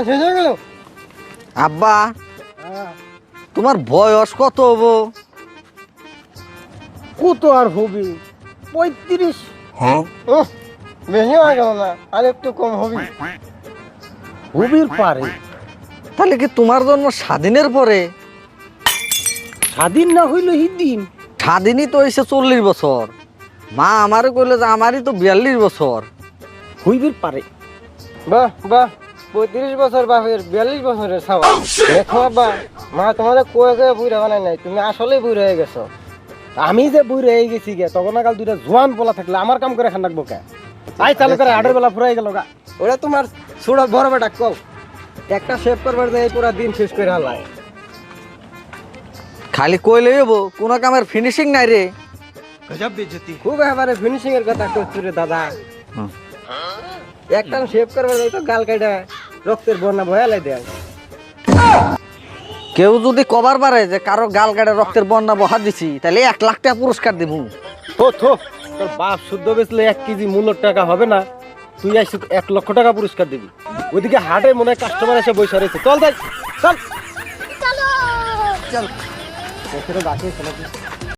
শেষ হয়ে গেল। আব্বা তোমার বয়স কত হবো? কত আর হবি? 35। বেশি হয়ে গেল না, আর একটু কম হবি। হবির পারে। তাহলে কি তোমার জন্ম স্বাধীনের পরে? স্বাধীন না হইল হিদিন। স্বাধীনই তো হয়েছে 40 বছর। মা আমারে কইলে যে আমারই তো 42 বছর। হইবির পারে। বাহ বাহ, 35 বছর বাপের 42 বছরের ছাওয়া। দেখো বাবা, মা তোমাদের কয়ে কয়ে বুড়া বানাই নাই, তুমি আসলেই বুড়া হয়ে গেছো। আমি যে বুড়া হয়ে গেছি গে, তখন কাল দুইটা জোয়ান পোলা থাকলে আমার কাম করে খান রাখবো কে? আই চালু করে 8 বেলা ফুরাই গেল গা। ওরা তোমার ছোট বড় বেটা কও, একটা শেভ করবার যায় পুরা দিন শেষ করে হালায়। খালি কইলে হবো, কোন কামের ফিনিশিং নাই রে। গজব বেজতি। খুব এবারে ফিনিশিং এর কথা কইছ রে দাদা। একটা শেভ করবার যায় তো গাল কাটা রক্তের বন্যা ভয়ালাই দেয়। কেউ যদি কবার পারে যে কারো গাল কাটে রক্তের বন্যা বহা দিছি, তাহলে 1 লাখ টাকা পুরস্কার দিব। থো থো, তোর বাপ শুদ্ধ বেচলে 1 কেজি মূল্যর টাকা হবে না, তুই আইস 1 লক্ষ টাকা পুরস্কার দিবি। ওইদিকে হাটে মনে হয় কাস্টমার এসে বসে রয়েছে। চল যাই, চল চলো চল।